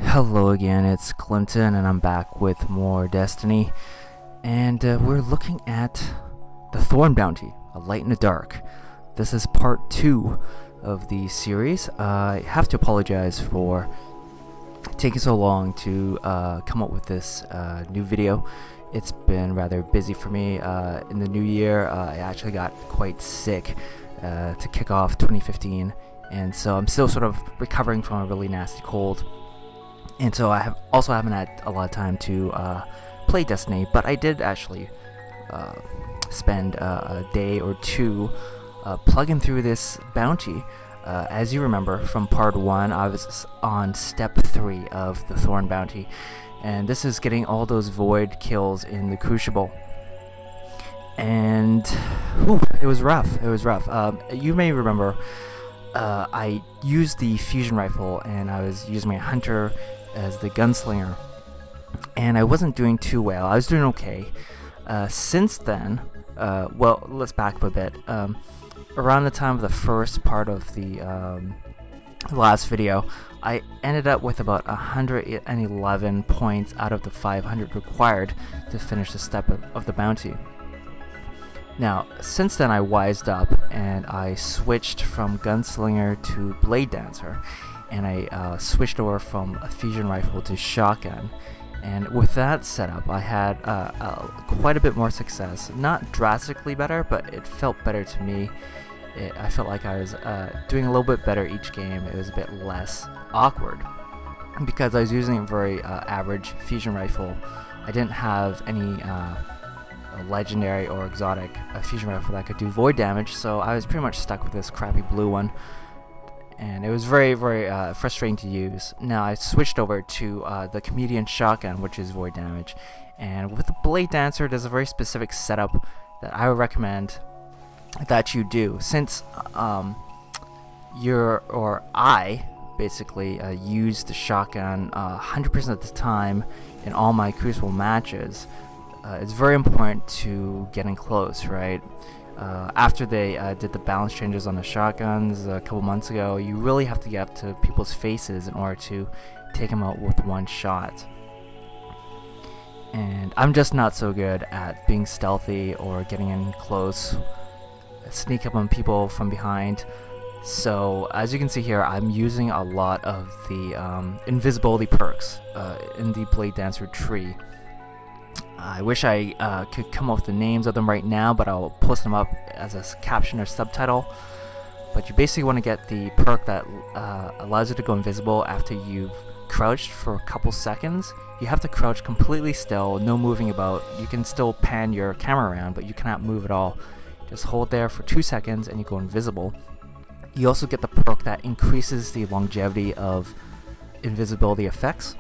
Hello again, it's Clinton and I'm back with more Destiny, and we're looking at the Thorn bounty, A Light in the Dark. This is part 2 of the series. I have to apologize for taking so long to come up with this new video. It's been rather busy for me. In the new year, I actually got quite sick to kick off 2015, and so I'm still sort of recovering from a really nasty cold. And so I haven't had a lot of time to play Destiny, but I did actually spend a day or two plugging through this bounty. As you remember from part 1, I was on step 3 of the Thorn bounty, and this is getting all those void kills in the Crucible. And whew, it was rough. It was rough. You may remember I used the fusion rifle, and I was using my hunter as the gunslinger, and I wasn't doing too well. I was doing okay. Since then, well, let's back up a bit. Around the time of the first part of the last video, I ended up with about 111 points out of the 500 required to finish the step of the bounty. Now, since then I wised up and I switched from gunslinger to blade dancer, and I switched over from a fusion rifle to shotgun. And with that setup, I had quite a bit more success. Not drastically better, but it felt better to me. I felt like I was doing a little bit better each game. It was a bit less awkward because I was using a very average fusion rifle. I didn't have any legendary or exotic fusion rifle that could do void damage, so I was pretty much stuck with this crappy blue one. And it was very frustrating to use. Now I switched over to the comedian shotgun, which is void damage, and with the blade dancer there's a very specific setup that I would recommend that you do, since I basically use the shotgun 100% of the time in all my Crucible matches. It's very important to getting close, right? After they did the balance changes on the shotguns a couple months ago, you really have to get up to people's faces in order to take them out with one shot. And I'm just not so good at being stealthy or getting in close, sneak up on people from behind. So as you can see here, I'm using a lot of the invisibility perks in the Blade Dancer tree. I wish I could come up with the names of them right now, but I'll post them up as a caption or subtitle. But you basically want to get the perk that allows you to go invisible after you've crouched for a couple seconds. You have to crouch completely still, no moving about. You can still pan your camera around, but you cannot move at all. Just hold there for 2 seconds and you go invisible. You also get the perk that increases the longevity of invisibility effects.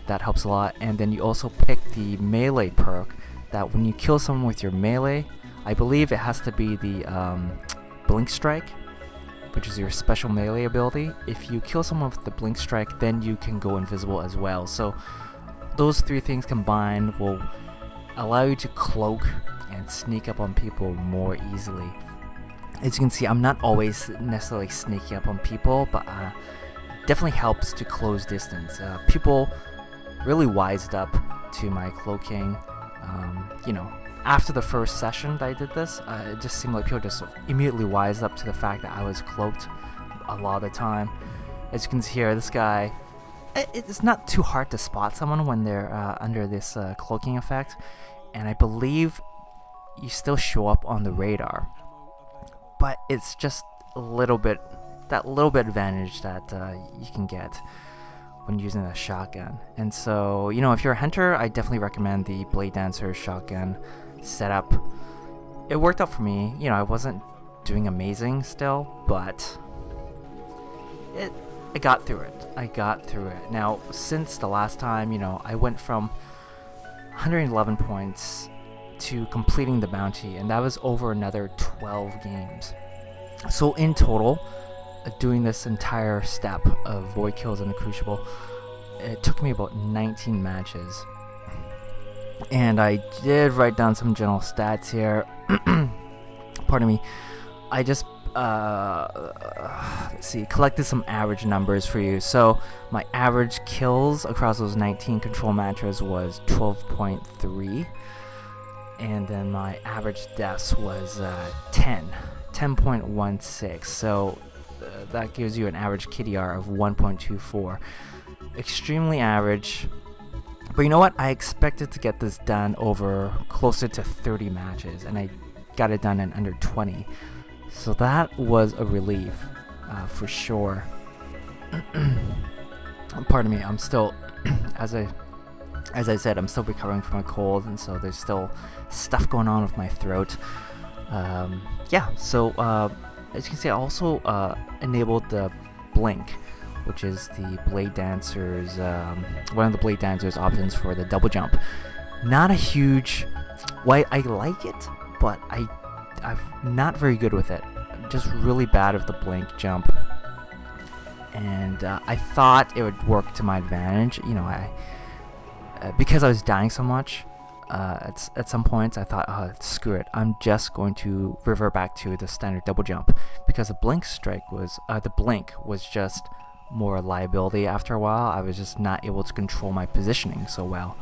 That helps a lot. And then you also pick the melee perk that when you kill someone with your melee, I believe it has to be the blink strike, which is your special melee ability. If you kill someone with the blink strike, then you can go invisible as well. So those 3 things combined will allow you to cloak and sneak up on people more easily. As you can see, I'm not always necessarily sneaking up on people, but definitely helps to close distance. People really wised up to my cloaking. You know, after the first session that I did this, it just seemed like people just immediately wised up to the fact that I was cloaked a lot of the time. As you can see here, this guy, it's not too hard to spot someone when they're under this cloaking effect, and I believe you still show up on the radar, but it's just a little bit, that little bit advantage that you can get when using a shotgun. And so, you know, if you're a hunter, I definitely recommend the Blade Dancer shotgun setup. It worked out for me. You know, I wasn't doing amazing still, but I got through it. I got through it. Now, since the last time, you know, I went from 111 points to completing the bounty, and that was over another 12 games. So in total, doing this entire step of void kills in the Crucible, it took me about 19 matches. And I did write down some general stats here. Pardon me. I just let's see, collected some average numbers for you. So my average kills across those 19 control matches was 12.3, and then my average deaths was 10.16. So that gives you an average KDR of 1.24. Extremely average. But you know what? I expected to get this done over closer to 30 matches, and I got it done in under 20. So that was a relief, for sure. Pardon me, I'm still, as I said, I'm still recovering from a cold, and so there's still stuff going on with my throat. Yeah, so as you can see, I also enabled the blink, which is the Blade Dancer's, one of the Blade Dancer's options for the double jump. Not a huge, well, I like it, but I'm not very good with it. I'm just really bad with the blink jump, and I thought it would work to my advantage. You know, because I was dying so much at some points, I thought, oh, screw it, I'm just going to revert back to the standard double jump, because the blink strike was the blink was just more a liability. After a while, I was just not able to control my positioning so well.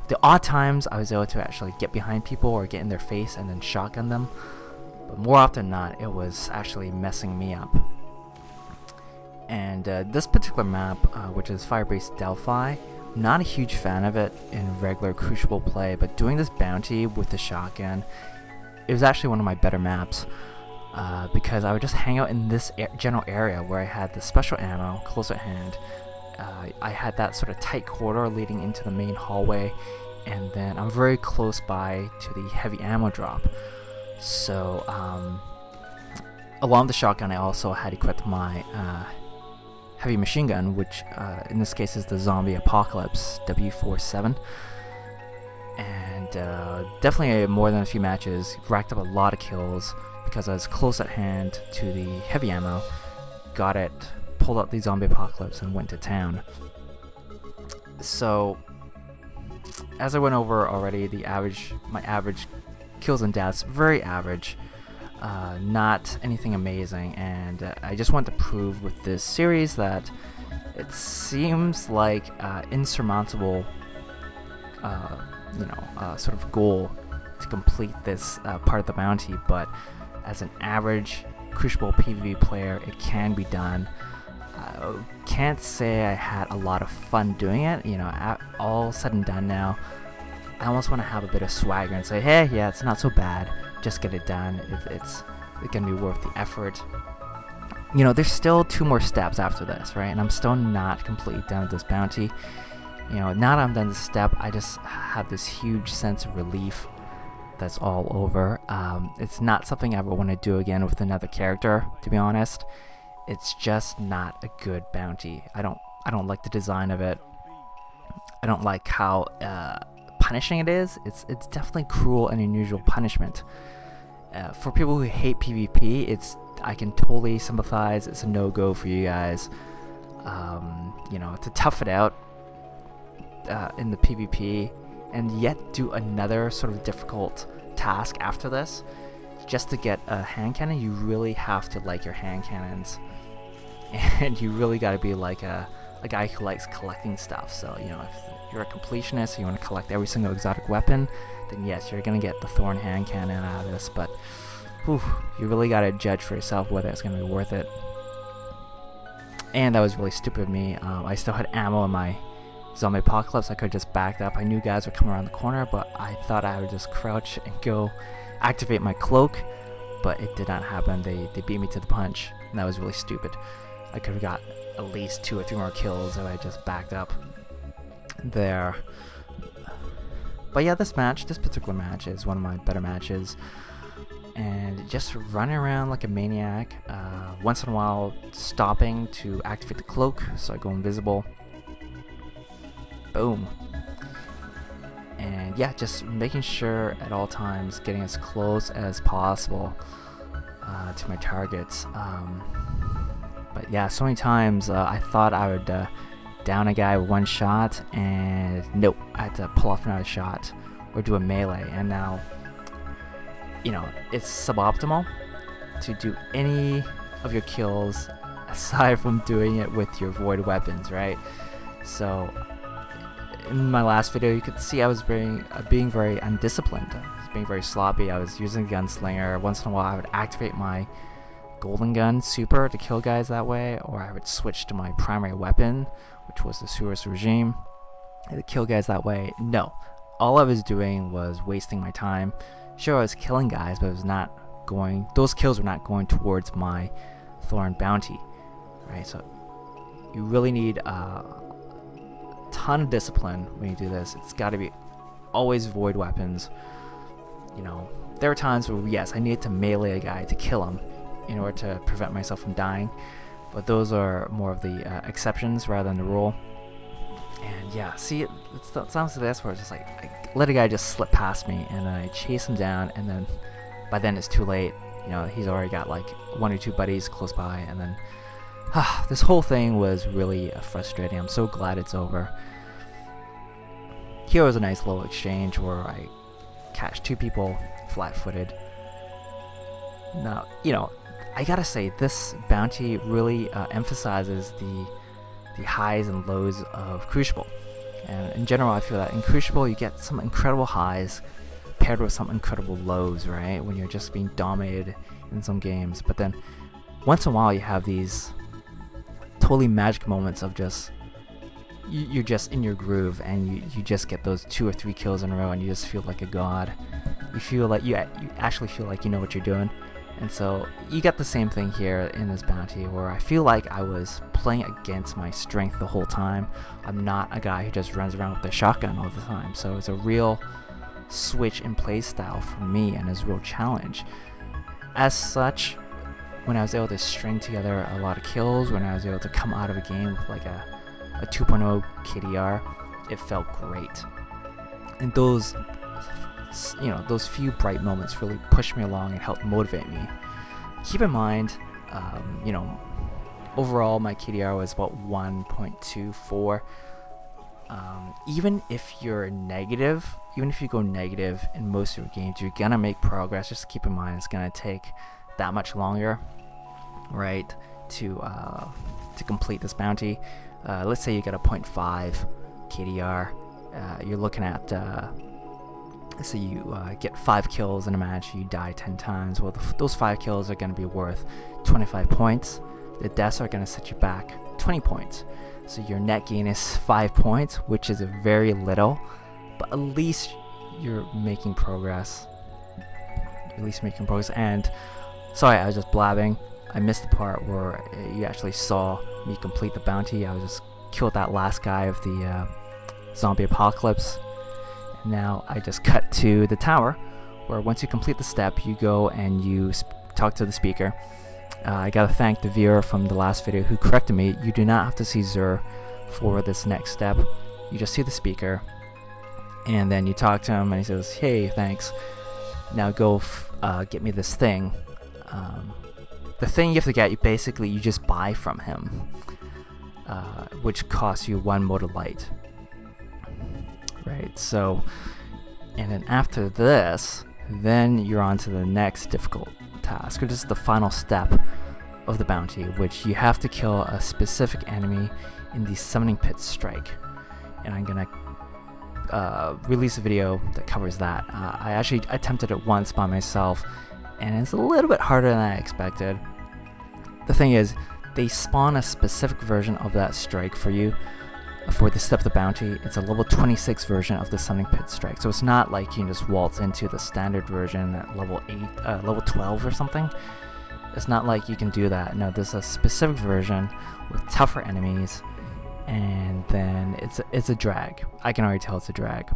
The odd times I was able to actually get behind people or get in their face and then shotgun them, but more often than not, it was actually messing me up. And this particular map, which is Firebase Delphi, not a huge fan of it in regular Crucible play, but doing this bounty with the shotgun, it was actually one of my better maps, because I would just hang out in this general area where I had the special ammo close at hand. I had that sort of tight corridor leading into the main hallway, and then I'm very close by to the heavy ammo drop. So along the shotgun, I also had equipped my heavy machine gun, which in this case is the Zombie Apocalypse W47, and definitely more than a few matches, racked up a lot of kills because I was close at hand to the heavy ammo, got it, pulled out the Zombie Apocalypse, and went to town. So as I went over already, my average kills and deaths, very average, not anything amazing, and I just want to prove with this series that it seems like insurmountable, sort of goal to complete this part of the bounty, but as an average Crucible PvP player, it can be done. Can't say I had a lot of fun doing it. You know, all said and done now, I almost want to have a bit of swagger and say, hey, yeah, it's not so bad, just get it done. It's gonna be worth the effort. You know, there's still 2 more steps after this, right? And I'm still not completely done with this bounty. You know, now that I'm done this step, I just have this huge sense of relief that's all over. It's not something I ever want to do again with another character, to be honest. It's just not a good bounty. I don't like the design of it. I don't like how punishing it is. It's definitely cruel and unusual punishment. For people who hate PvP, I can totally sympathize. It's a no-go for you guys. You know, to tough it out in the PvP and yet do another sort of difficult task after this, just to get a hand cannon, you really have to like your hand cannons, and you really got to be like a guy who likes collecting stuff. So, you know, if you're a completionist, you want to collect every single exotic weapon, then yes, you're gonna get the Thorn hand cannon out of this, but whew, you really got to judge for yourself whether it's gonna be worth it. And that was really stupid of me. I still had ammo in my Zombie Apocalypse. I could have just backed up. I knew guys would come around the corner, but I thought I would just crouch and go activate my cloak, but it did not happen. They beat me to the punch, and that was really stupid. I could have got at least 2 or 3 more kills if I just backed up there. But yeah, this particular match is one of my better matches, and just running around like a maniac, once in a while stopping to activate the cloak so I go invisible. Boom. And yeah, just making sure at all times getting as close as possible to my targets. But yeah, so many times I thought I would down a guy with 1 shot, and nope, I had to pull off another shot or do a melee. And now, you know, it's suboptimal, to do any of your kills aside from doing it with your void weapons, right? So in my last video, you could see I was being very undisciplined. I was being very sloppy. I was using the gunslinger. Once in a while, I would activate my golden gun super to kill guys that way, or I would switch to my primary weapon, which was the Surus regime, to kill guys that way. No, all I was doing was wasting my time. Sure, I was killing guys, but it was not going. Those kills were not going towards my Thorn bounty, right? So you really need a ton of discipline when you do this. It's got to be always void weapons. You know, there are times where yes, I need to melee a guy to kill him in order to prevent myself from dying, but those are more of the exceptions rather than the rule. And yeah, see, it sounds to this where it's just like I let a guy just slip past me, and then I chase him down, and then by then it's too late. You know, he's already got like 1 or 2 buddies close by, and then this whole thing was really frustrating. I'm so glad it's over. Here was a nice little exchange where I catch 2 people flat-footed. Now, you know, I gotta say, this bounty really emphasizes the highs and lows of Crucible. And in general, I feel that in Crucible you get some incredible highs paired with some incredible lows, right? When you're just being dominated in some games. But then once in a while you have these totally magic moments of just you're just in your groove, and you just get those 2 or 3 kills in a row, and you just feel like a god. You feel like you actually feel like you know what you're doing. And so you get the same thing here in this bounty, where I feel like I was playing against my strength the whole time. I'm not a guy who just runs around with a shotgun all the time. So it's a real switch in play style for me, and it's a real challenge. As such, when I was able to string together a lot of kills, when I was able to come out of a game with like a 2.0 KDR, it felt great. And those, you know, those few bright moments really pushed me along and helped motivate me. Keep in mind, you know, overall my KDR was about 1.24. Even if you're negative, even if you go negative in most of your games, you're gonna make progress. Just keep in mind it's gonna take that much longer, right, to complete this bounty. Let's say you get a 0.5 KDR. You're looking at so you get 5 kills in a match, you die 10 times. Well, those 5 kills are going to be worth 25 points. The deaths are going to set you back 20 points. So your net gain is 5 points, which is very little, but at least you're making progress. And sorry, I was just blabbing. I missed the part where you actually saw me complete the bounty. I was just killed that last guy of the zombie apocalypse. Now I just cut to the tower, where once you complete the step, you go and you talk to the speaker. I gotta thank the viewer from the last video who corrected me. You do not have to see Xur for this next step. You just see the speaker, and then you talk to him, and he says, "Hey, thanks. Now go get me this thing." The thing you have to get, you just buy from him, which costs you 1 motor light. Right, so, and then after this, then you're on to the next difficult task, which is the final step of the bounty, which you have to kill a specific enemy in the Summoning Pit Strike. And I'm gonna release a video that covers that. I actually attempted it once by myself, and it's a little bit harder than I expected. The thing is, they spawn a specific version of that strike for you. For the step of the bounty, it's a level 26 version of the Summoning Pit Strike. So it's not like you can just waltz into the standard version at level 12 or something. It's not like you can do that. No, there's a specific version with tougher enemies, and then it's a drag. I can already tell it's a drag.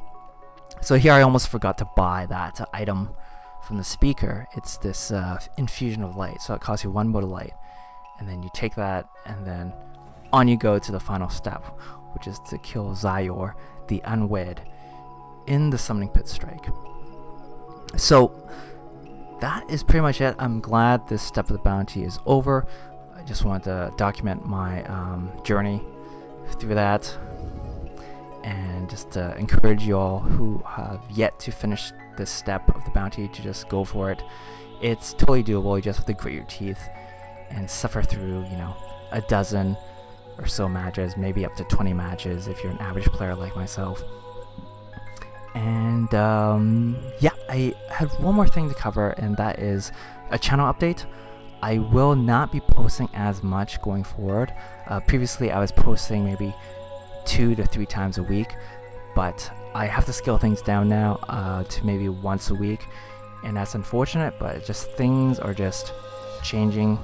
So here I almost forgot to buy that item from the speaker. It's this infusion of light, so it costs you 1 motor light, and then you take that, and then on you go to the final step, which is to kill Zyor, the Unwed, in the Summoning Pit Strike. So that is pretty much it. I'm glad this step of the bounty is over. I just wanted to document my journey through that, and just to encourage you all who have yet to finish this step of the bounty to just go for it. It's totally doable. You just have to grit your teeth and suffer through, you know, a dozen or so matches, maybe up to 20 matches if you're an average player like myself. And yeah, I have one more thing to cover, and that is a channel update. I will not be posting as much going forward. Previously I was posting maybe 2 to 3 times a week, but I have to scale things down now to maybe once a week, and that's unfortunate, but just things are just changing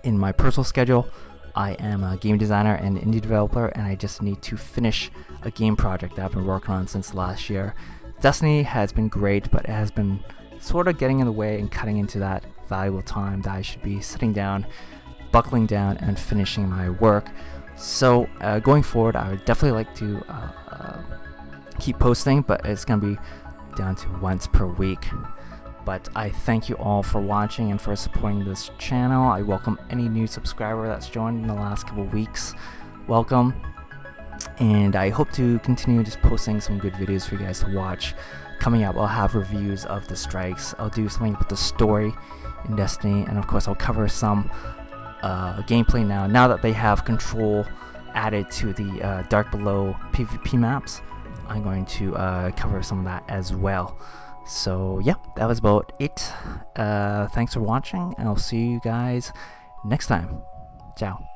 in my personal schedule. I am a game designer and indie developer, and I just need to finish a game project that I've been working on since last year. Destiny has been great, but it has been sort of getting in the way and cutting into that valuable time that I should be sitting down, buckling down, and finishing my work. So going forward, I would definitely like to keep posting, but it's going to be down to once per week. But I thank you all for watching and for supporting this channel. I welcome any new subscriber that's joined in the last couple weeks. Welcome. And I hope to continue just posting some good videos for you guys to watch. Coming up, I'll have reviews of the strikes. I'll do something with the story in Destiny, and of course I'll cover some gameplay now that they have control added to the Dark Below PvP maps. I'm going to cover some of that as well. So yeah, that was about it. Thanks for watching, and I'll see you guys next time. Ciao.